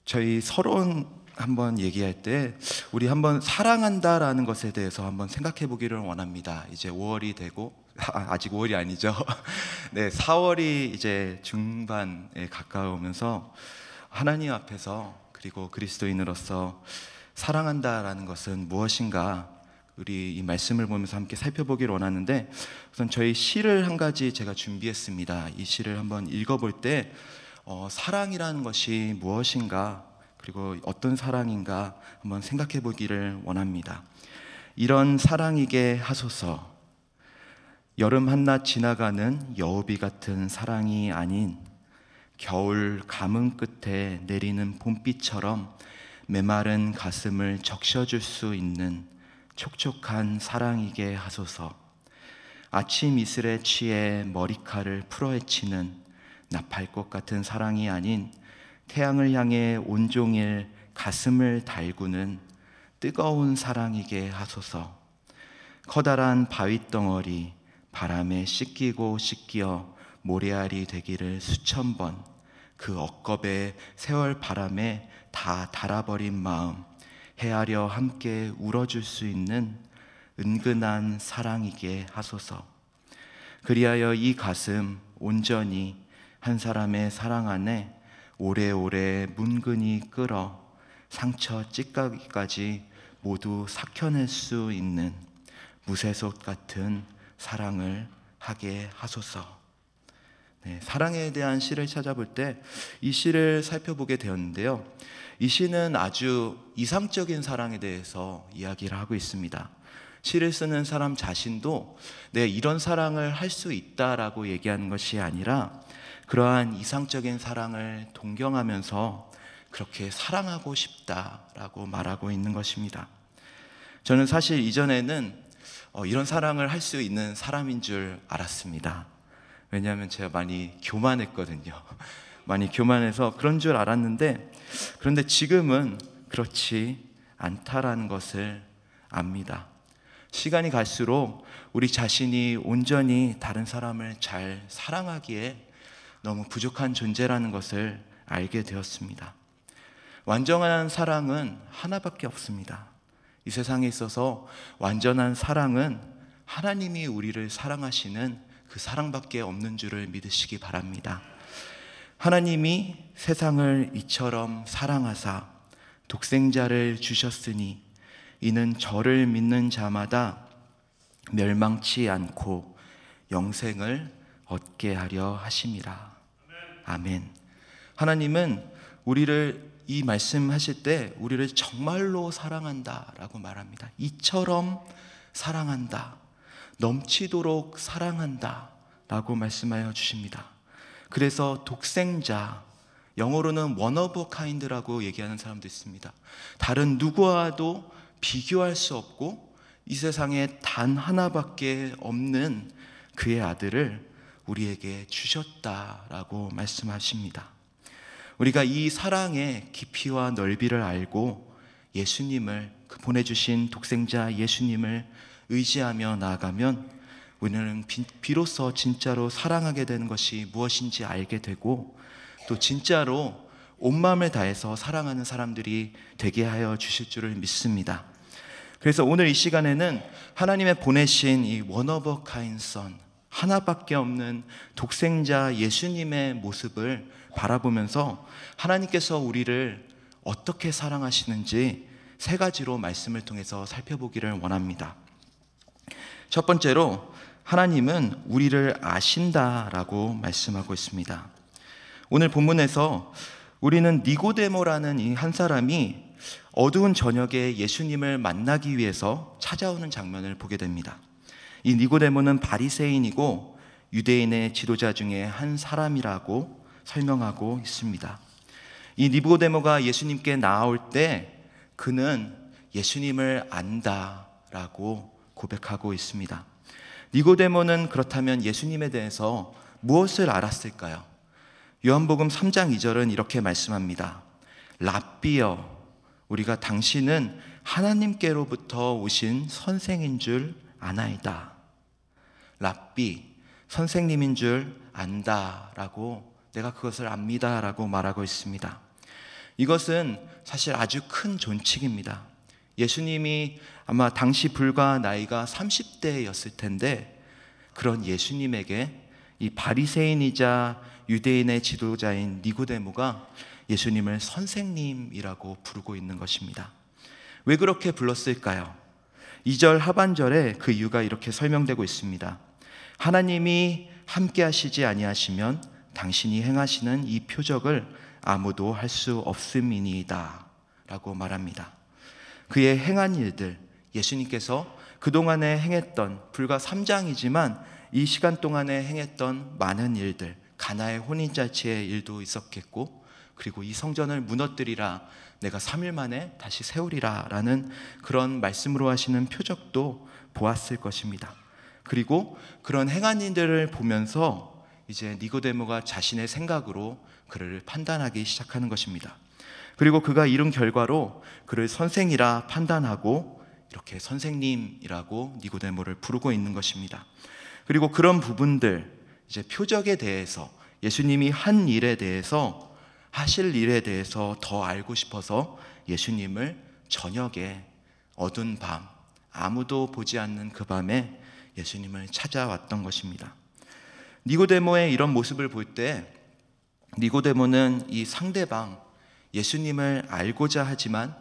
저희 서론 한번 얘기할 때 우리 한번 사랑한다라는 것에 대해서 한번 생각해 보기를 원합니다. 이제 5월이 되고 아직 5월이 아니죠. 네, 4월이 이제 중반에 가까우면서 하나님 앞에서 그리고 그리스도인으로서 사랑한다라는 것은 무엇인가 우리 이 말씀을 보면서 함께 살펴보기를 원하는데, 우선 저희 시를 한 가지 제가 준비했습니다. 이 시를 한번 읽어볼 때 사랑이라는 것이 무엇인가, 그리고 어떤 사랑인가 한번 생각해 보기를 원합니다. 이런 사랑이게 하소서. 여름 한낮 지나가는 여우비 같은 사랑이 아닌 겨울 가뭄 끝에 내리는 봄비처럼 메마른 가슴을 적셔줄 수 있는 촉촉한 사랑이게 하소서. 아침 이슬에 취해 머리칼을 풀어헤치는 나팔꽃 같은 사랑이 아닌 태양을 향해 온종일 가슴을 달구는 뜨거운 사랑이게 하소서. 커다란 바위덩어리 바람에 씻기고 씻겨 모래알이 되기를 수천 번, 그 억겁의 세월 바람에 다 닳아버린 마음 헤아려 함께 울어줄 수 있는 은근한 사랑이게 하소서. 그리하여 이 가슴 온전히 한 사람의 사랑 안에 오래오래 문근이 끓어 상처 찌꺼기까지 모두 삭혀낼 수 있는 무쇠솥 같은 사랑을 하게 하소서. 네, 사랑에 대한 시를 찾아볼 때 이 시를 살펴보게 되었는데요, 이 시는 아주 이상적인 사랑에 대해서 이야기를 하고 있습니다. 시를 쓰는 사람 자신도 이런 사랑을 할 수 있다라고 얘기하는 것이 아니라 그러한 이상적인 사랑을 동경하면서 그렇게 사랑하고 싶다라고 말하고 있는 것입니다. 저는 사실 이전에는 이런 사랑을 할 수 있는 사람인 줄 알았습니다. 왜냐하면 제가 많이 교만했거든요. 많이 교만해서 그런 줄 알았는데, 그런데 지금은 그렇지 않다라는 것을 압니다. 시간이 갈수록 우리 자신이 온전히 다른 사람을 잘 사랑하기에 너무 부족한 존재라는 것을 알게 되었습니다. 완전한 사랑은 하나밖에 없습니다. 이 세상에 있어서 완전한 사랑은 하나님이 우리를 사랑하시는 그 사랑밖에 없는 줄을 믿으시기 바랍니다. 하나님이 세상을 이처럼 사랑하사 독생자를 주셨으니 이는 저를 믿는 자마다 멸망치 않고 영생을 얻게 하려 하심이라. 아멘. 하나님은 우리를 이 말씀하실 때 우리를 정말로 사랑한다라고 말합니다. 이처럼 사랑한다, 넘치도록 사랑한다 라고 말씀하여 주십니다. 그래서 독생자, 영어로는 one of a kind라고 얘기하는 사람도 있습니다. 다른 누구와도 비교할 수 없고 이 세상에 단 하나밖에 없는 그의 아들을 우리에게 주셨다라고 말씀하십니다. 우리가 이 사랑의 깊이와 넓이를 알고 예수님을, 보내주신 독생자 예수님을 의지하며 나아가면 우리는 비로소 진짜로 사랑하게 되는 것이 무엇인지 알게 되고, 또 진짜로 온 마음을 다해서 사랑하는 사람들이 되게 하여 주실 줄을 믿습니다. 그래서 오늘 이 시간에는 하나님의 보내신 이 one of a kind son, 하나밖에 없는 독생자 예수님의 모습을 바라보면서 하나님께서 우리를 어떻게 사랑하시는지 세 가지로 말씀을 통해서 살펴보기를 원합니다. 첫 번째로, 하나님은 우리를 아신다라고 말씀하고 있습니다. 오늘 본문에서 우리는 니고데모라는 이 한 사람이 어두운 저녁에 예수님을 만나기 위해서 찾아오는 장면을 보게 됩니다. 이 니고데모는 바리새인이고 유대인의 지도자 중에 한 사람이라고 설명하고 있습니다. 이 니고데모가 예수님께 나올 때 그는 예수님을 안다라고 고백하고 있습니다. 니고데모는 그렇다면 예수님에 대해서 무엇을 알았을까요? 요한복음 3장 2절은 이렇게 말씀합니다. 랍비여, 우리가 당신은 하나님께로부터 오신 선생인 줄 아나이다. 랍비, 선생님인 줄 안다라고, 내가 그것을 압니다라고 말하고 있습니다. 이것은 사실 아주 큰 존칭입니다. 예수님이 아마 당시 불과 나이가 30대였을 텐데, 그런 예수님에게 이 바리새인이자 유대인의 지도자인 니고데모가 예수님을 선생님이라고 부르고 있는 것입니다. 왜 그렇게 불렀을까요? 2절 하반절에 그 이유가 이렇게 설명되고 있습니다. 하나님이 함께 하시지 아니하시면 당신이 행하시는 이 표적을 아무도 할 수 없음이니이다 라고 말합니다. 그의 행한 일들, 예수님께서 그동안에 행했던, 불과 3장이지만 이 시간 동안에 행했던 많은 일들, 가나의 혼인잔치의 일도 있었겠고, 그리고 이 성전을 무너뜨리라, 내가 3일 만에 다시 세우리라 라는 그런 말씀으로 하시는 표적도 보았을 것입니다. 그리고 그런 행한 일들을 보면서 이제 니고데모가 자신의 생각으로 그를 판단하기 시작하는 것입니다. 그리고 그가 이룬 결과로 그를 선생이라 판단하고 이렇게 선생님이라고 니고데모를 부르고 있는 것입니다. 그리고 그런 부분들, 이제 표적에 대해서, 예수님이 한 일에 대해서, 하실 일에 대해서 더 알고 싶어서 예수님을 저녁에 어두운 밤, 아무도 보지 않는 그 밤에 예수님을 찾아왔던 것입니다. 니고데모의 이런 모습을 볼 때 니고데모는 이 상대방 예수님을 알고자 하지만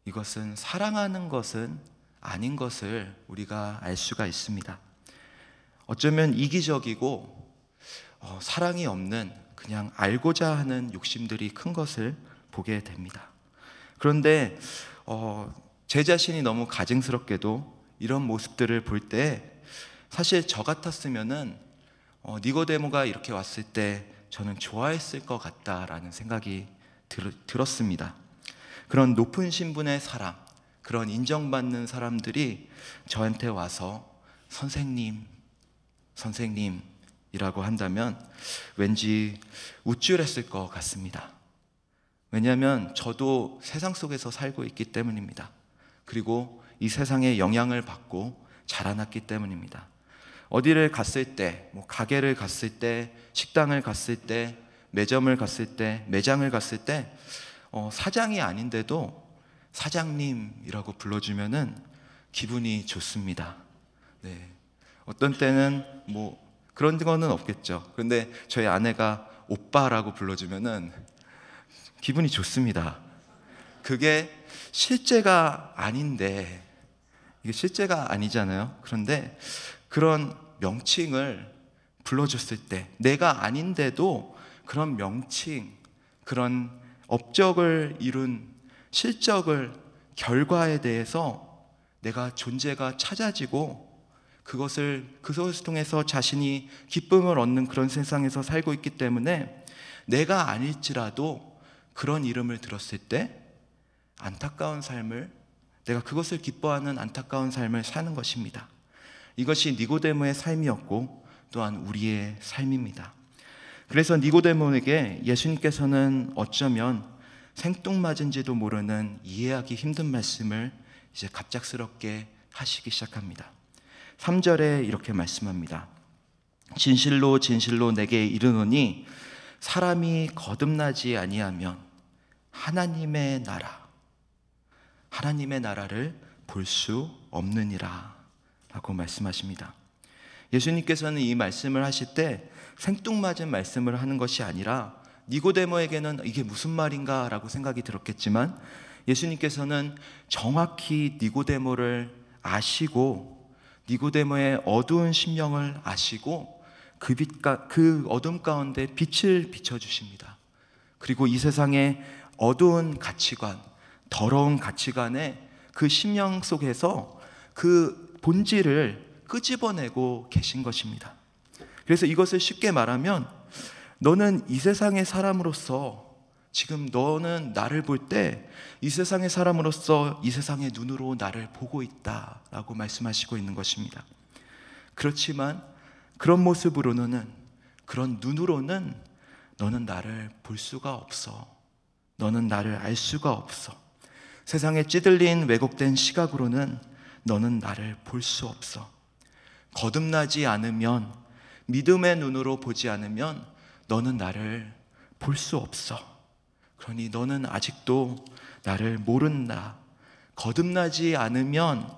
이것은 사랑하는 것은 아닌 것을 우리가 알 수가 있습니다. 어쩌면 이기적이고 사랑이 없는, 그냥 알고자 하는 욕심들이 큰 것을 보게 됩니다. 그런데 제 자신이 너무 가증스럽게도 이런 모습들을 볼 때 사실 저 같았으면은 니고데모가 이렇게 왔을 때 저는 좋아했을 것 같다라는 생각이 들었습니다. 그런 높은 신분의 사람, 그런 인정받는 사람들이 저한테 와서 선생님이라고 한다면 왠지 우쭐했을 것 같습니다. 왜냐하면 저도 세상 속에서 살고 있기 때문입니다. 그리고 이 세상에 영향을 받고 자라났기 때문입니다. 어디를 갔을 때, 가게를 갔을 때, 식당을 갔을 때, 매점을 갔을 때, 매장을 갔을 때 사장이 아닌데도 사장님이라고 불러주면은 기분이 좋습니다. 네. 어떤 때는 그런 거는 없겠죠. 그런데 저희 아내가 오빠라고 불러주면은 기분이 좋습니다. 그게 실제가 아닌데, 이게 실제가 아니잖아요. 그런데 그런 명칭을 불러줬을 때, 내가 아닌데도 그런 명칭, 그런 업적을 이룬 실적을, 결과에 대해서 내가 존재가 찾아지고 그것을 통해서 자신이 기쁨을 얻는 그런 세상에서 살고 있기 때문에 내가 아닐지라도 그런 이름을 들었을 때 안타까운 삶을, 내가 그것을 기뻐하는 안타까운 삶을 사는 것입니다. 이것이 니고데모의 삶이었고 또한 우리의 삶입니다. 그래서 니고데모에게 예수님께서는 어쩌면 생뚱맞은지도 모르는 이해하기 힘든 말씀을 이제 갑작스럽게 하시기 시작합니다. 3절에 이렇게 말씀합니다. 진실로 진실로 내게 이르노니 사람이 거듭나지 아니하면 하나님의 나라를 볼 수 없느니라 라고 말씀하십니다. 예수님께서는 이 말씀을 하실 때 생뚱맞은 말씀을 하는 것이 아니라 니고데모에게는 이게 무슨 말인가 라고 생각이 들었겠지만 예수님께서는 정확히 니고데모를 아시고 니고데모의 어두운 심령을 아시고 그 어둠 가운데 빛을 비춰주십니다. 그리고 이 세상의 어두운 가치관, 더러운 가치관의 그 심령 속에서 그 본질을 끄집어내고 계신 것입니다. 그래서 이것을 쉽게 말하면 너는 이 세상의 사람으로서, 지금 너는 나를 볼 때 이 세상의 사람으로서 이 세상의 눈으로 나를 보고 있다라고 말씀하시고 있는 것입니다. 그렇지만 그런 모습으로는, 그런 눈으로는 너는 나를 볼 수가 없어. 너는 나를 알 수가 없어. 세상에 찌들린 왜곡된 시각으로는 너는 나를 볼 수 없어. 거듭나지 않으면, 믿음의 눈으로 보지 않으면 너는 나를 볼 수 없어. 그러니 너는 아직도 나를 모른다. 거듭나지 않으면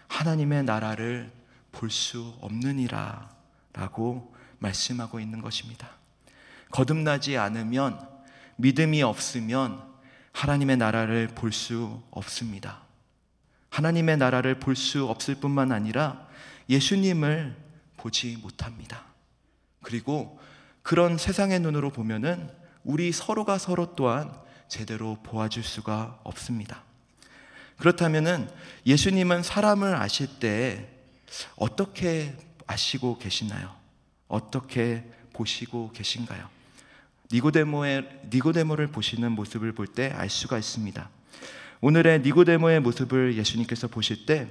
하나님의 나라를 볼 수 없느니라 라고 말씀하고 있는 것입니다. 거듭나지 않으면, 믿음이 없으면 하나님의 나라를 볼 수 없습니다. 하나님의 나라를 볼 수 없을 뿐만 아니라 예수님을 보지 못합니다. 그리고 그런 세상의 눈으로 보면은 우리 서로가 서로 또한 제대로 보아줄 수가 없습니다. 그렇다면은 예수님은 사람을 아실 때 어떻게 아시고 계시나요? 어떻게 보시고 계신가요? 니고데모를 보시는 모습을 볼 때 알 수가 있습니다. 오늘의 니고데모의 모습을 예수님께서 보실 때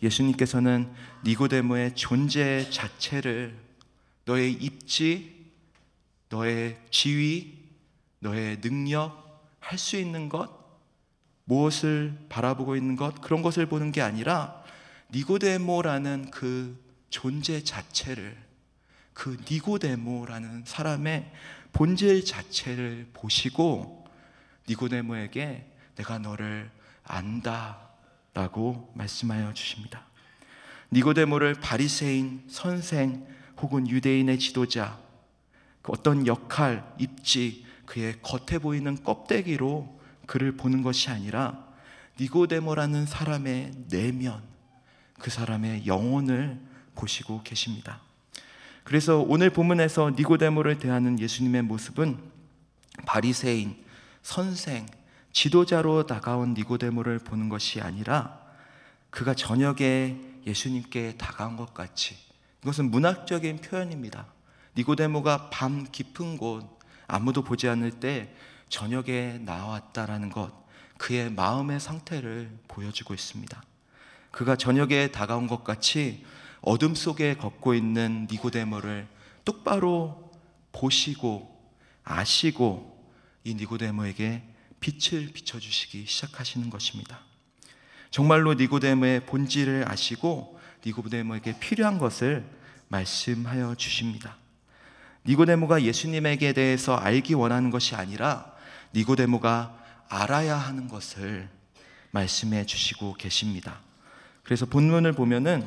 예수님께서는 니고데모의 존재 자체를 너의 입지, 너의 지위, 너의 능력, 할 수 있는 것, 무엇을 바라보고 있는 것, 그런 것을 보는 게 아니라 니고데모라는 그 존재 자체를, 그 니고데모라는 사람의 본질 자체를 보시고 니고데모에게 내가 너를 안다 라고 말씀하여 주십니다. 니고데모를 바리새인, 선생 혹은 유대인의 지도자, 그 어떤 역할, 입지, 그의 겉에 보이는 껍데기로 그를 보는 것이 아니라 니고데모라는 사람의 내면, 그 사람의 영혼을 보시고 계십니다. 그래서 오늘 본문에서 니고데모를 대하는 예수님의 모습은 바리새인, 선생, 지도자로 다가온 니고데모를 보는 것이 아니라 그가 저녁에 예수님께 다가온 것 같이, 이것은 문학적인 표현입니다. 니고데모가 밤 깊은 곳, 아무도 보지 않을 때 저녁에 나왔다라는 것, 그의 마음의 상태를 보여주고 있습니다. 그가 저녁에 다가온 것 같이 어둠 속에 걷고 있는 니고데모를 똑바로 보시고 아시고 이 니고데모에게 빛을 비춰주시기 시작하시는 것입니다. 정말로 니고데모의 본질을 아시고 니고데모에게 필요한 것을 말씀하여 주십니다. 니고데모가 예수님에게 대해서 알기 원하는 것이 아니라 니고데모가 알아야 하는 것을 말씀해 주시고 계십니다. 그래서 본문을 보면은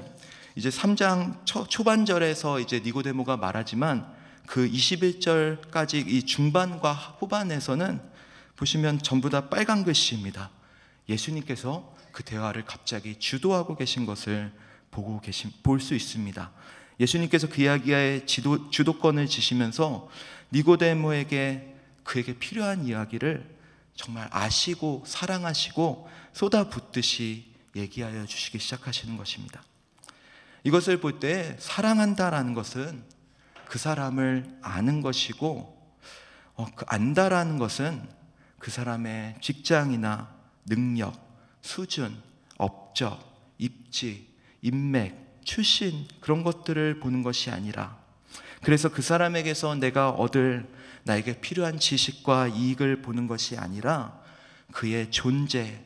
이제 3장 초반절에서 이제 니고데모가 말하지만 그 21절까지 이 중반과 후반에서는 보시면 전부 다 빨간 글씨입니다. 예수님께서 그 대화를 갑자기 주도하고 계신 것을 볼 수 있습니다. 예수님께서 그 이야기의 주도권을 지시면서 니고데모에게 그에게 필요한 이야기를 정말 아시고 사랑하시고 쏟아붓듯이 얘기하여 주시기 시작하시는 것입니다. 이것을 볼 때 사랑한다라는 것은 그 사람을 아는 것이고 안다라는 것은 그 사람의 직장이나 능력, 수준, 업적, 입지, 인맥, 출신, 그런 것들을 보는 것이 아니라, 그래서 그 사람에게서 내가 얻을 나에게 필요한 지식과 이익을 보는 것이 아니라 그의 존재,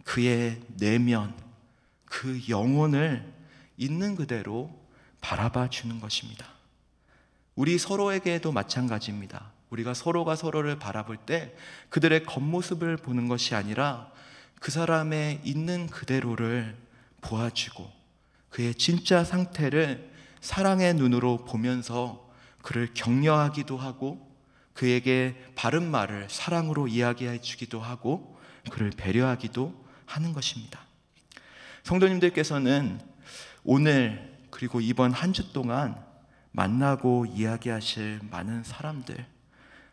그의 내면, 그 영혼을 있는 그대로 바라봐 주는 것입니다. 우리 서로에게도 마찬가지입니다. 우리가 서로가 서로를 바라볼 때 그들의 겉모습을 보는 것이 아니라 그 사람의 있는 그대로를 보아주고 그의 진짜 상태를 사랑의 눈으로 보면서 그를 격려하기도 하고 그에게 바른 말을 사랑으로 이야기해 주기도 하고 그를 배려하기도 하는 것입니다. 성도님들께서는 오늘 그리고 이번 한 주 동안 만나고 이야기하실 많은 사람들,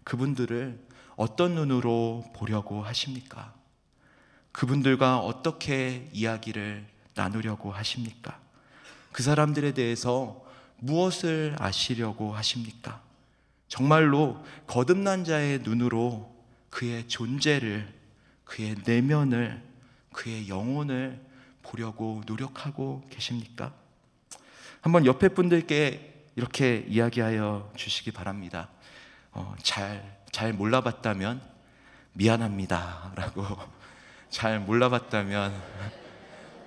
그분들을 어떤 눈으로 보려고 하십니까? 그분들과 어떻게 이야기를 나누려고 하십니까? 그 사람들에 대해서 무엇을 아시려고 하십니까? 정말로 거듭난 자의 눈으로 그의 존재를, 그의 내면을, 그의 영혼을 보려고 노력하고 계십니까? 한번 옆에 분들께 이렇게 이야기하여 주시기 바랍니다. 잘 몰라봤다면 미안합니다 라고. 잘 몰라봤다면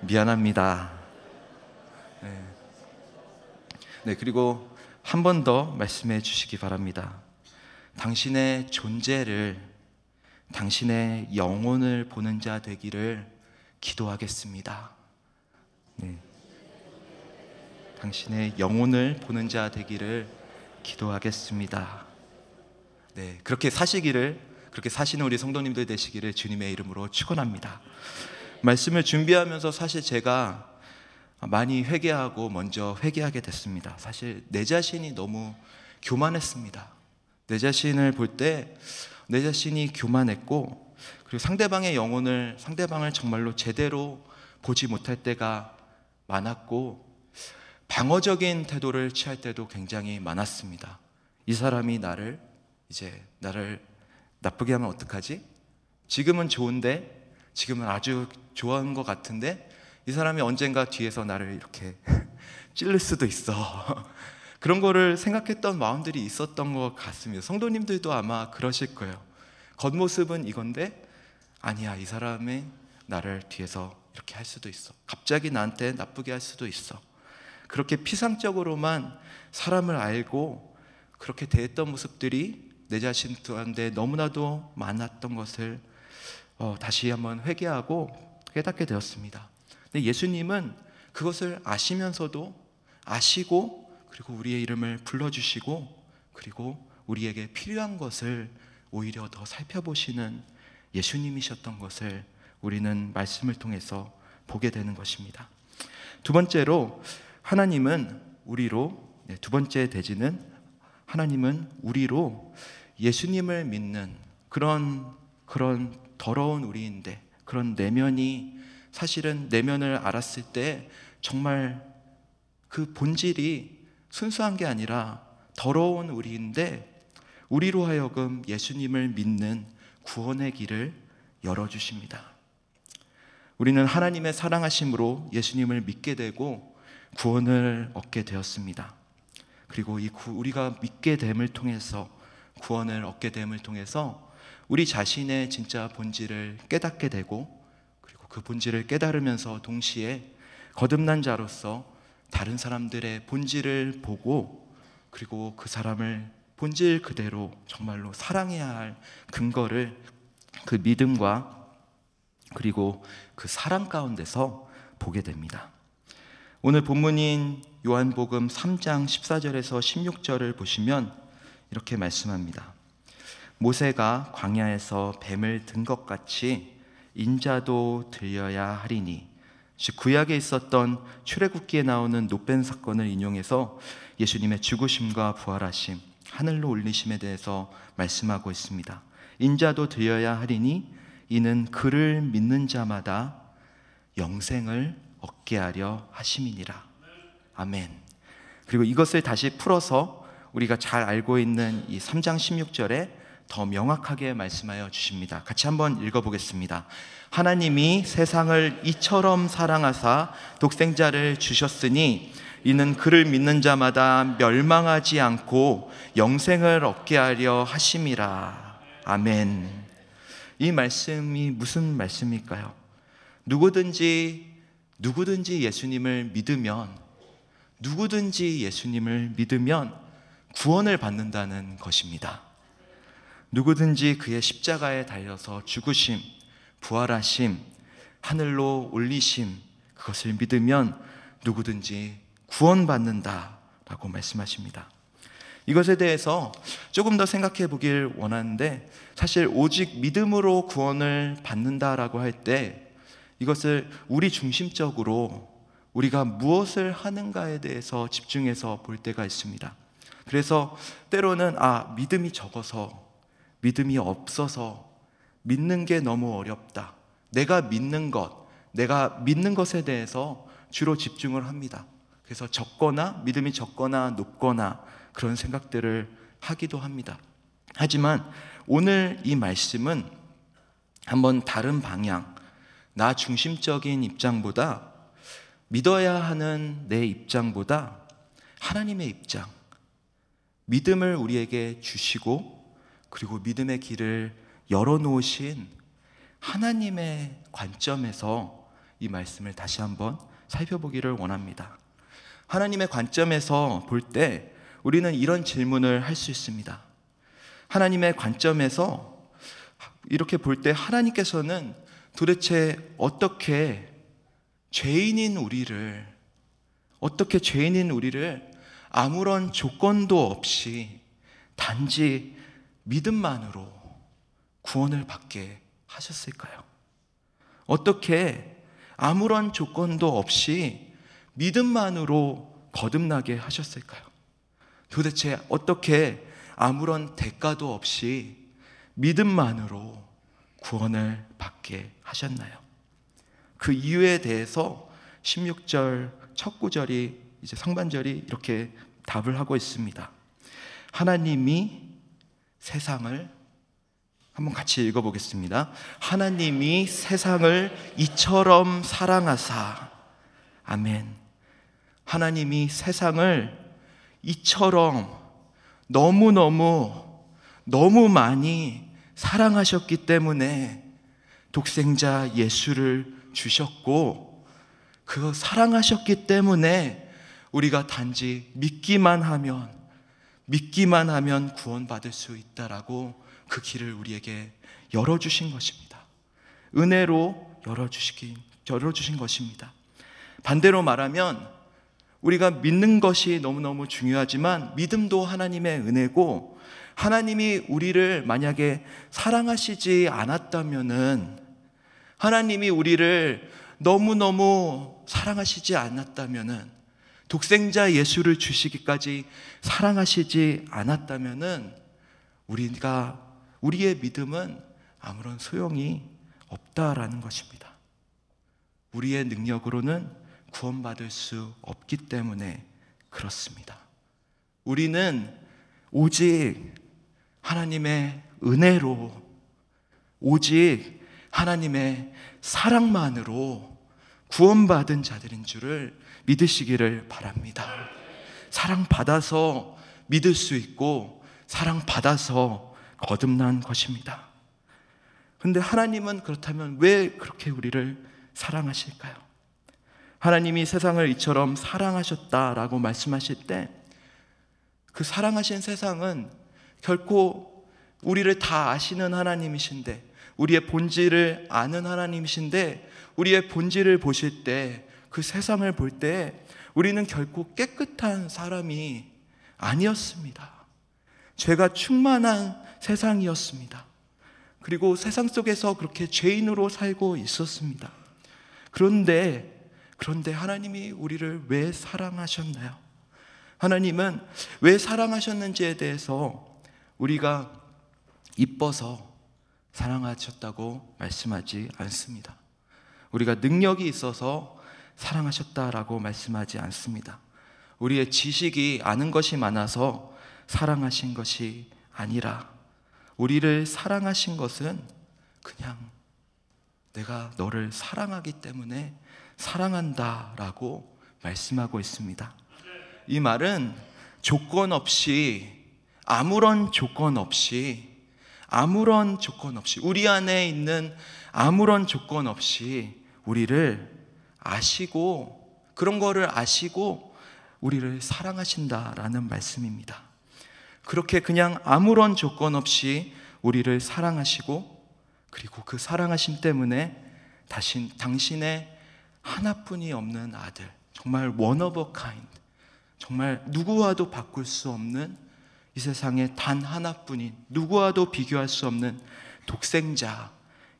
미안합니다. 네, 그리고 한 번 더 말씀해 주시기 바랍니다. 당신의 존재를 당신의 영혼을 보는 자 되기를 기도하겠습니다. 네. 당신의 영혼을 보는 자 되기를 기도하겠습니다. 네, 그렇게 사시는 우리 성도님들 되시기를 주님의 이름으로 축원합니다. 말씀을 준비하면서 사실 제가 많이 회개하고 먼저 회개하게 됐습니다. 사실 내 자신이 너무 교만했습니다. 내 자신을 볼 때 내 자신이 교만했고, 그리고 상대방을 정말로 제대로 보지 못할 때가 많았고, 방어적인 태도를 취할 때도 굉장히 많았습니다. 이 사람이 나를 나쁘게 하면 어떡하지? 지금은 좋은데, 지금은 아주 좋아하는 것 같은데 이 사람이 언젠가 뒤에서 나를 이렇게 찔릴 수도 있어. 그런 거를 생각했던 마음들이 있었던 것 같습니다. 성도님들도 아마 그러실 거예요. 겉모습은 이건데 아니야, 이 사람이 나를 뒤에서 이렇게 할 수도 있어. 갑자기 나한테 나쁘게 할 수도 있어. 그렇게 피상적으로만 사람을 알고 그렇게 대했던 모습들이 내 자신 가운데 너무나도 많았던 것을 다시 한번 회개하고 깨닫게 되었습니다. 근데 예수님은 그것을 아시면서도 아시고, 그리고 우리의 이름을 불러주시고, 그리고 우리에게 필요한 것을 오히려 더 살펴보시는 예수님이셨던 것을 우리는 말씀을 통해서 보게 되는 것입니다. 두 번째로 두 번째 대지는 하나님은 우리로 예수님을 믿는 그런 더러운 우리인데, 그런 내면이, 사실은 내면을 알았을 때 정말 그 본질이 순수한 게 아니라 더러운 우리인데, 우리로 하여금 예수님을 믿는 구원의 길을 열어주십니다. 우리는 하나님의 사랑하심으로 예수님을 믿게 되고 구원을 얻게 되었습니다. 그리고 우리가 믿게 됨을 통해서, 구원을 얻게 됨을 통해서 우리 자신의 진짜 본질을 깨닫게 되고, 그리고 그 본질을 깨달으면서 동시에 거듭난 자로서 다른 사람들의 본질을 보고, 그리고 그 사람을 본질 그대로 정말로 사랑해야 할 근거를 그 믿음과 그리고 그 사랑 가운데서 보게 됩니다. 오늘 본문인 요한복음 3장 14절에서 16절을 보시면 이렇게 말씀합니다. 모세가 광야에서 뱀을 든 것 같이 인자도 들려야 하리니, 즉 구약에 있었던 출애굽기에 나오는 노뱀 사건을 인용해서 예수님의 죽으심과 부활하심, 하늘로 올리심에 대해서 말씀하고 있습니다. 인자도 들려야 하리니 이는 그를 믿는 자마다 영생을 얻게 하려 하심이니라. 아멘. 그리고 이것을 다시 풀어서 우리가 잘 알고 있는 이 3장 16절에 더 명확하게 말씀하여 주십니다. 같이 한번 읽어보겠습니다. 하나님이 세상을 이처럼 사랑하사 독생자를 주셨으니 이는 그를 믿는 자마다 멸망하지 않고 영생을 얻게 하려 하심이라. 아멘. 이 말씀이 무슨 말씀일까요? 누구든지 예수님을 믿으면 구원을 받는다는 것입니다. 누구든지 그의 십자가에 달려서 죽으심, 부활하심, 하늘로 올리심, 그것을 믿으면 누구든지 구원받는다라고 말씀하십니다. 이것에 대해서 조금 더 생각해 보길 원하는데, 사실 오직 믿음으로 구원을 받는다라고 할 때 이것을 우리 중심적으로 우리가 무엇을 하는가에 대해서 집중해서 볼 때가 있습니다. 그래서 때로는 믿음이 적어서, 믿음이 없어서 믿는 게 너무 어렵다, 내가 믿는 것에 대해서 주로 집중을 합니다. 그래서 믿음이 적거나 높거나 그런 생각들을 하기도 합니다. 하지만 오늘 이 말씀은 한번 다른 방향, 나 중심적인 입장보다, 믿어야 하는 내 입장보다 하나님의 입장, 믿음을 우리에게 주시고 그리고 믿음의 길을 열어놓으신 하나님의 관점에서 이 말씀을 다시 한번 살펴보기를 원합니다. 하나님의 관점에서 볼 때 우리는 이런 질문을 할 수 있습니다. 하나님의 관점에서 이렇게 볼 때 하나님께서는 도대체 어떻게 죄인인 우리를 아무런 조건도 없이 단지 믿음만으로 구원을 받게 하셨을까요? 어떻게 아무런 조건도 없이 믿음만으로 거듭나게 하셨을까요? 도대체 어떻게 아무런 대가도 없이 믿음만으로 구원을 받게 하셨나요? 그 이유에 대해서 16절 첫 구절이 이제 상반절이 이렇게 답을 하고 있습니다. 하나님이 세상을, 한번 같이 읽어보겠습니다. 하나님이 세상을 이처럼 사랑하사. 아멘. 하나님이 세상을 이처럼 너무 많이 사랑하셨기 때문에 독생자 예수를 주셨고, 그 사랑하셨기 때문에 우리가 단지 믿기만 하면 구원받을 수 있다라고 그 길을 우리에게 열어주신 것입니다. 은혜로 열어주신 것입니다. 반대로 말하면 우리가 믿는 것이 너무너무 중요하지만 믿음도 하나님의 은혜고, 하나님이 우리를 만약에 사랑하시지 않았다면은, 하나님이 우리를 너무너무 사랑하시지 않았다면은, 독생자 예수를 주시기까지 사랑하시지 않았다면은 우리의 믿음은 아무런 소용이 없다라는 것입니다. 우리의 능력으로는 구원받을 수 없기 때문에 그렇습니다. 우리는 오직 하나님의 은혜로, 오직 하나님의 사랑만으로 구원받은 자들인 줄을 믿으시기를 바랍니다. 사랑받아서 믿을 수 있고 사랑받아서 거듭난 것입니다. 그런데 하나님은 그렇다면 왜 그렇게 우리를 사랑하실까요? 하나님이 세상을 이처럼 사랑하셨다라고 말씀하실 때, 그 사랑하신 세상은 결코 우리를 다 아시는 하나님이신데, 우리의 본질을 아는 하나님이신데, 우리의 본질을 보실 때, 그 세상을 볼 때 우리는 결코 깨끗한 사람이 아니었습니다. 죄가 충만한 세상이었습니다. 그리고 세상 속에서 그렇게 죄인으로 살고 있었습니다. 그런데 하나님이 우리를 왜 사랑하셨나요? 하나님은 왜 사랑하셨는지에 대해서 우리가 이뻐서 사랑하셨다고 말씀하지 않습니다. 우리가 능력이 있어서 사랑하셨다라고 말씀하지 않습니다. 우리의 지식이 아는 것이 많아서 사랑하신 것이 아니라, 우리를 사랑하신 것은 그냥 내가 너를 사랑하기 때문에 사랑한다라고 말씀하고 있습니다. 이 말은 아무런 조건 없이 우리 안에 있는 아무런 조건 없이 우리를 아시고, 그런 거를 아시고 우리를 사랑하신다라는 말씀입니다. 그렇게 그냥 아무런 조건 없이 우리를 사랑하시고, 그리고 그 사랑하심 때문에 당신의 하나뿐이 없는 아들, 정말 one of a kind, 정말 누구와도 바꿀 수 없는, 이 세상에 단 하나뿐인, 누구와도 비교할 수 없는 독생자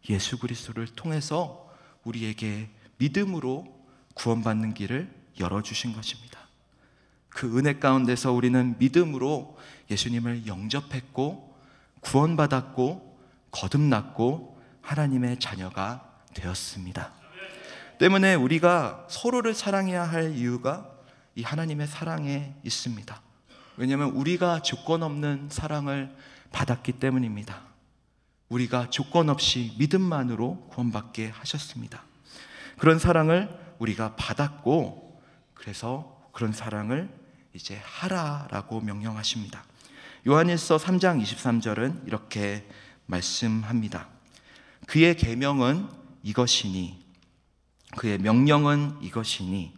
예수 그리스도를 통해서 우리에게 믿음으로 구원받는 길을 열어주신 것입니다. 그 은혜 가운데서 우리는 믿음으로 예수님을 영접했고, 구원받았고, 거듭났고, 하나님의 자녀가 되었습니다. 때문에 우리가 서로를 사랑해야 할 이유가 이 하나님의 사랑에 있습니다. 왜냐하면 우리가 조건 없는 사랑을 받았기 때문입니다. 우리가 조건 없이 믿음만으로 구원받게 하셨습니다. 그런 사랑을 우리가 받았고, 그래서 그런 사랑을 이제 하라라고 명령하십니다. 요한일서 3장 23절은 이렇게 말씀합니다. 그의 계명은 이것이니, 그의 명령은 이것이니,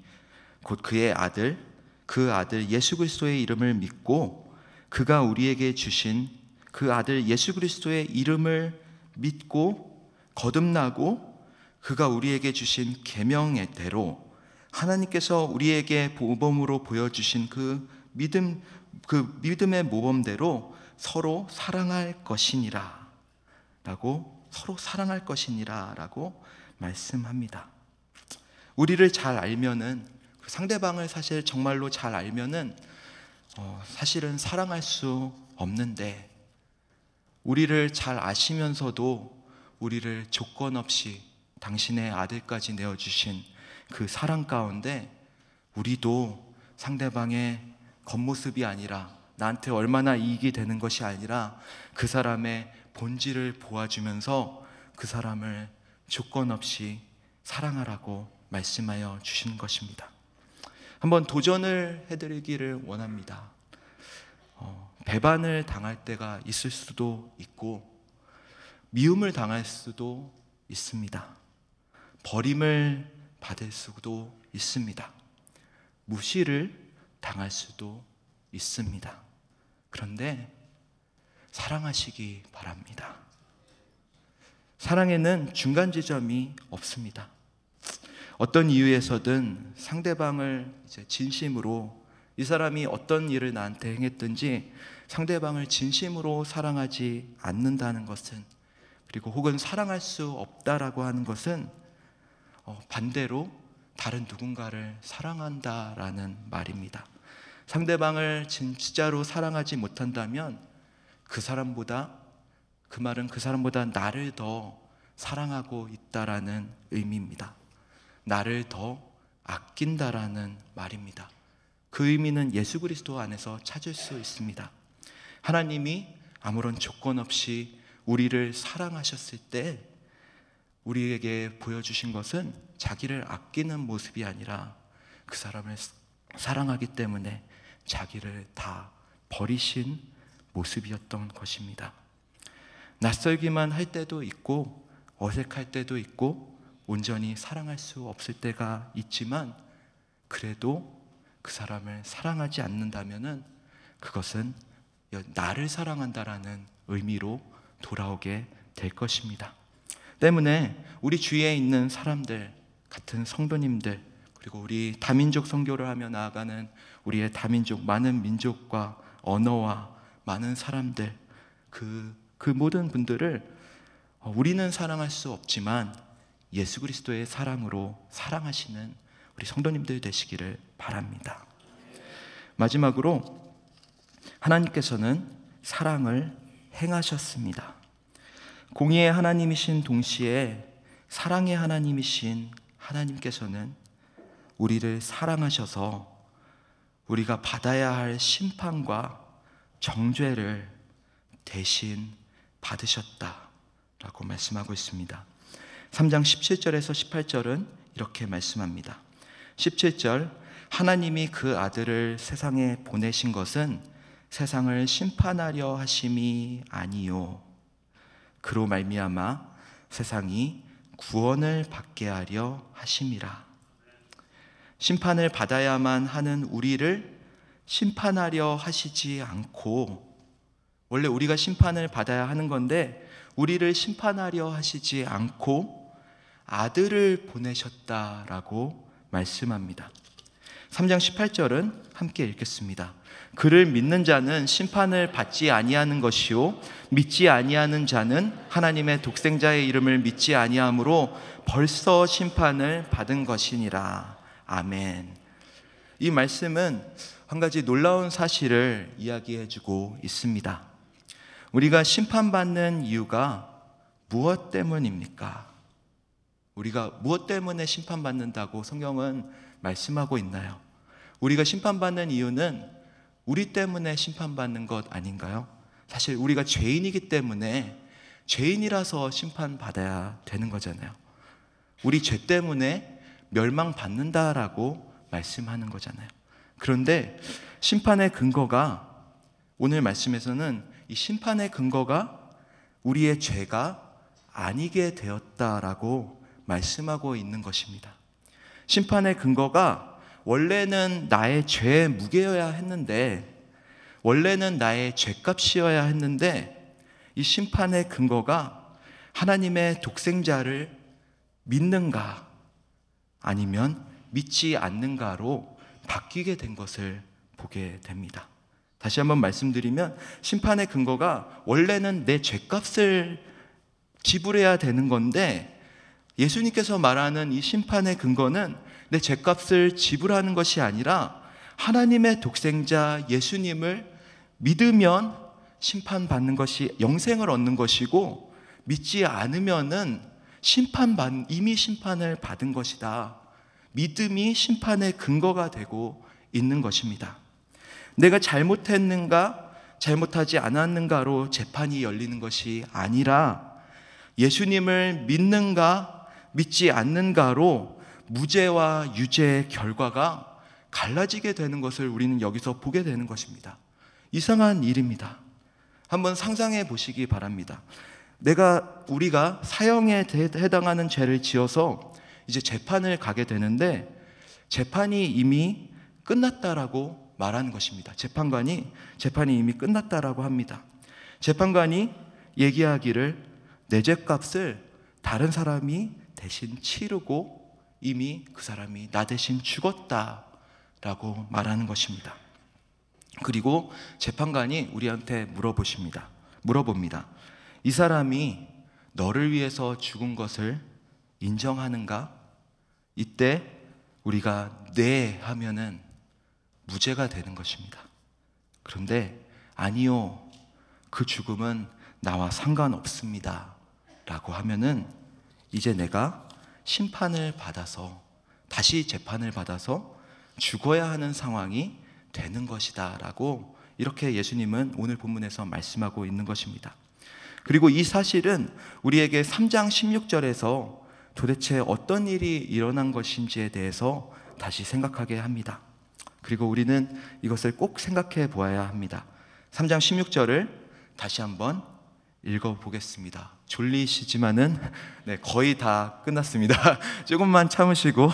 곧 그의 아들, 그 아들 예수 그리스도의 이름을 믿고 그가 우리에게 주신 그 아들 예수 그리스도의 이름을 믿고 거듭나고 그가 우리에게 주신 계명의 대로 하나님께서 우리에게 모범으로 보여주신 그 믿음의 모범대로 서로 사랑할 것이니라 라고 말씀합니다. 우리를 잘 알면은, 상대방을 사실 정말로 잘 알면은 사실은 사랑할 수 없는데, 우리를 잘 아시면서도 우리를 조건 없이 당신의 아들까지 내어주신 그 사랑 가운데 우리도 상대방의 겉모습이 아니라, 나한테 얼마나 이익이 되는 것이 아니라 그 사람의 본질을 보아주면서 그 사람을 조건 없이 사랑하라고 말씀하여 주신 것입니다. 한번 도전을 해드리기를 원합니다. 배반을 당할 때가 있을 수도 있고 미움을 당할 수도 있습니다. 버림을 받을 수도 있습니다. 무시를 당할 수도 있습니다. 그런데 사랑하시기 바랍니다. 사랑에는 중간 지점이 없습니다. 어떤 이유에서든 상대방을 진심으로, 이 사람이 어떤 일을 나한테 행했든지 상대방을 진심으로 사랑하지 않는다는 것은, 그리고 혹은 사랑할 수 없다라고 하는 것은 반대로 다른 누군가를 사랑한다라는 말입니다. 상대방을 진짜로 사랑하지 못한다면 그 말은 그 사람보다 나를 더 사랑하고 있다라는 의미입니다. 나를 더 아낀다라는 말입니다. 그 의미는 예수 그리스도 안에서 찾을 수 있습니다. 하나님이 아무런 조건 없이 우리를 사랑하셨을 때 우리에게 보여주신 것은 자기를 아끼는 모습이 아니라 그 사람을 사랑하기 때문에 자기를 다 버리신 모습이었던 것입니다. 낯설기만 할 때도 있고 어색할 때도 있고 온전히 사랑할 수 없을 때가 있지만, 그래도 그 사람을 사랑하지 않는다면은 그것은 나를 사랑한다라는 의미로 돌아오게 될 것입니다. 때문에 우리 주위에 있는 사람들, 같은 성도님들, 그리고 우리 다민족 선교를 하며 나아가는 우리의 다민족, 많은 민족과 언어와 많은 사람들, 그 모든 분들을 우리는 사랑할 수 없지만 예수 그리스도의 사랑으로 사랑하시는 우리 성도님들 되시기를 바랍니다. 마지막으로 하나님께서는 사랑을 행하셨습니다. 공의의 하나님이신 동시에 사랑의 하나님이신 하나님께서는 우리를 사랑하셔서 우리가 받아야 할 심판과 정죄를 대신 받으셨다라고 말씀하고 있습니다. 3장 17절에서 18절은 이렇게 말씀합니다. 17절, 하나님이 그 아들을 세상에 보내신 것은 세상을 심판하려 하심이 아니요 그로 말미암아 세상이 구원을 받게 하려 하심이라. 심판을 받아야만 하는 우리를 심판하려 하시지 않고, 원래 우리가 심판을 받아야 하는 건데 우리를 심판하려 하시지 않고 아들을 보내셨다라고 말씀합니다. 3장 18절은 함께 읽겠습니다. 그를 믿는 자는 심판을 받지 아니하는 것이요 믿지 아니하는 자는 하나님의 독생자의 이름을 믿지 아니하므로 벌써 심판을 받은 것이니라. 아멘. 이 말씀은 한 가지 놀라운 사실을 이야기해주고 있습니다. 우리가 심판받는 이유가 무엇 때문입니까? 우리가 무엇 때문에 심판받는다고 성경은 말씀하고 있나요? 우리가 심판받는 이유는 우리 때문에 심판받는 것 아닌가요? 사실 우리가 죄인이기 때문에 죄인이라서 심판받아야 되는 거잖아요. 우리 죄 때문에 멸망받는다라고 말씀하는 거잖아요. 그런데 심판의 근거가, 오늘 말씀에서는 이 심판의 근거가 우리의 죄가 아니게 되었다라고 말씀하고 있는 것입니다. 심판의 근거가 원래는 나의 죄의 무게여야 했는데, 원래는 나의 죄값이어야 했는데, 이 심판의 근거가 하나님의 독생자를 믿는가 아니면 믿지 않는가로 바뀌게 된 것을 보게 됩니다. 다시 한번 말씀드리면 심판의 근거가 원래는 내 죗값을 지불해야 되는 건데, 예수님께서 말하는 이 심판의 근거는 내 죗값을 지불하는 것이 아니라 하나님의 독생자 예수님을 믿으면 심판받는 것이 영생을 얻는 것이고, 믿지 않으면은 이미 심판을 받은 것이다. 믿음이 심판의 근거가 되고 있는 것입니다. 내가 잘못했는가 잘못하지 않았는가로 재판이 열리는 것이 아니라 예수님을 믿는가 믿지 않는가로 무죄와 유죄의 결과가 갈라지게 되는 것을 우리는 여기서 보게 되는 것입니다. 이상한 일입니다. 한번 상상해 보시기 바랍니다. 우리가 사형에 해당하는 죄를 지어서 이제 재판을 가게 되는데, 재판이 이미 끝났다라고 말하는 것입니다. 재판이 이미 끝났다라고 합니다. 재판관이 얘기하기를 내 죄값을 다른 사람이 대신 치르고 이미 그 사람이 나 대신 죽었다라고 말하는 것입니다. 그리고 재판관이 우리한테 물어봅니다. 이 사람이 너를 위해서 죽은 것을 인정하는가? 이때 우리가 네 하면은 무죄가 되는 것입니다. 그런데 아니요, 그 죽음은 나와 상관없습니다 라고 하면은 이제 내가 심판을 받아서, 다시 재판을 받아서 죽어야 하는 상황이 되는 것이다 라고, 이렇게 예수님은 오늘 본문에서 말씀하고 있는 것입니다. 그리고 이 사실은 우리에게 3장 16절에서 도대체 어떤 일이 일어난 것인지에 대해서 다시 생각하게 합니다. 그리고 우리는 이것을 꼭 생각해 보아야 합니다. 3장 16절을 다시 한번 읽어보겠습니다. 졸리시지만은 거의 다 끝났습니다. 조금만 참으시고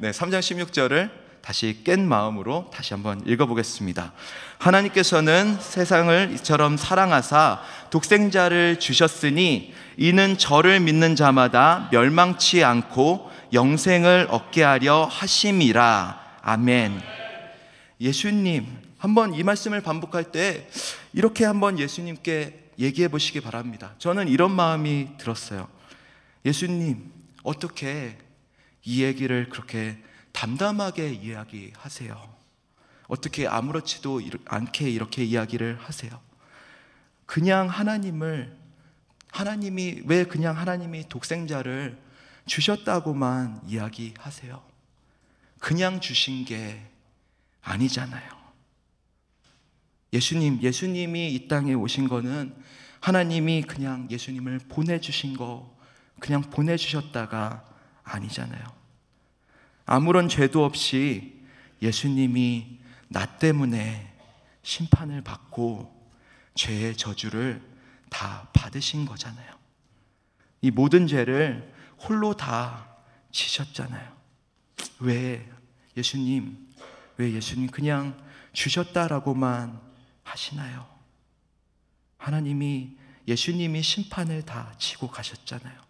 3장 16절을 다시 깬 마음으로 다시 한번 읽어보겠습니다. 하나님께서는 세상을 이처럼 사랑하사 독생자를 주셨으니 이는 저를 믿는 자마다 멸망치 않고 영생을 얻게 하려 하심이라. 아멘. 예수님, 한번 이 말씀을 반복할 때 이렇게 한번 예수님께 얘기해 보시기 바랍니다. 저는 이런 마음이 들었어요. 예수님, 어떻게 이 얘기를 그렇게 담담하게 이야기하세요? 어떻게 아무렇지도 않게 이렇게 이야기를 하세요? 하나님이 왜 그냥 하나님이 독생자를 주셨다고만 이야기하세요? 그냥 주신 게 아니잖아요. 예수님이 이 땅에 오신 거는 하나님이 그냥 예수님을 그냥 보내주셨다가 아니잖아요. 아무런 죄도 없이 예수님이 나 때문에 심판을 받고 죄의 저주를 다 받으신 거잖아요. 이 모든 죄를 홀로 다 지셨잖아요. 왜 예수님 그냥 주셨다라고만 하시나요? 예수님이 심판을 다 지고 가셨잖아요.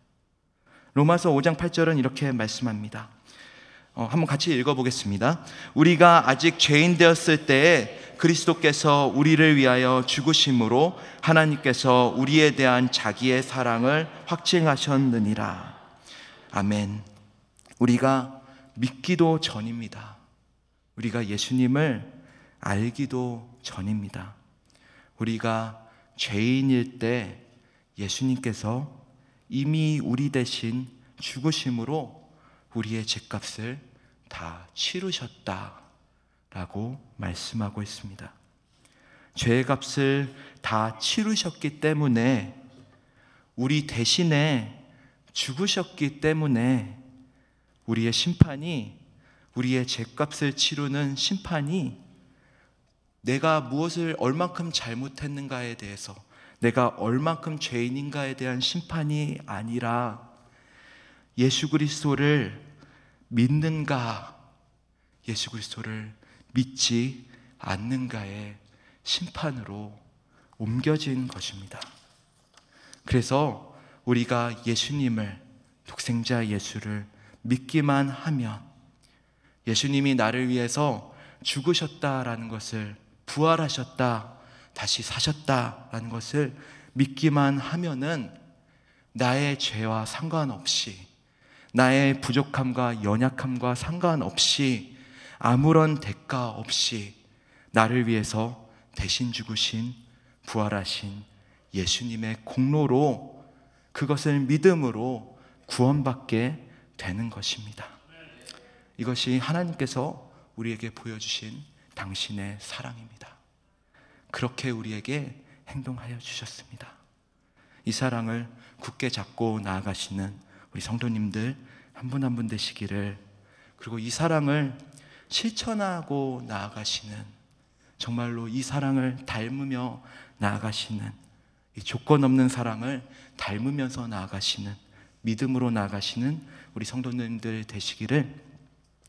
로마서 5장 8절은 이렇게 말씀합니다. 한번 같이 읽어보겠습니다. 우리가 아직 죄인 되었을 때에 그리스도께서 우리를 위하여 죽으심으로 하나님께서 우리에 대한 자기의 사랑을 확증하셨느니라. 아멘. 우리가 믿기도 전입니다. 우리가 예수님을 알기도 전입니다. 우리가 죄인일 때 예수님께서 이미 우리 대신 죽으심으로 우리의 죄값을 다 치르셨다라고 말씀하고 있습니다. 죄의 값을 다 치르셨기 때문에, 우리 대신에 죽으셨기 때문에 우리의 죄값을 치르는 심판이 내가 무엇을 얼만큼 잘못했는가에 대해서, 내가 얼만큼 죄인인가에 대한 심판이 아니라 예수 그리스도를 믿는가, 예수 그리스도를 믿지 않는가의 심판으로 옮겨진 것입니다. 그래서 우리가 예수님을, 독생자 예수를 믿기만 하면, 예수님이 나를 위해서 죽으셨다라는 것을, 부활하셨다, 다시 사셨다라는 것을 믿기만 하면은 나의 죄와 상관없이, 나의 부족함과 연약함과 상관없이, 아무런 대가 없이 나를 위해서 대신 죽으신, 부활하신 예수님의 공로로, 그것을 믿음으로 구원받게 되는 것입니다. 이것이 하나님께서 우리에게 보여주신 당신의 사랑입니다. 그렇게 우리에게 행동하여 주셨습니다. 이 사랑을 굳게 잡고 나아가시는 우리 성도님들 한 분 한 분 되시기를, 그리고 이 사랑을 실천하고 나아가시는, 정말로 이 사랑을 닮으며 나아가시는, 이 조건 없는 사랑을 닮으면서 나아가시는, 믿음으로 나아가시는 우리 성도님들 되시기를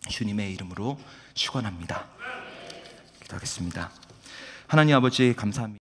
주님의 이름으로 축원합니다. 기도하겠습니다. 하나님 아버지 감사합니다.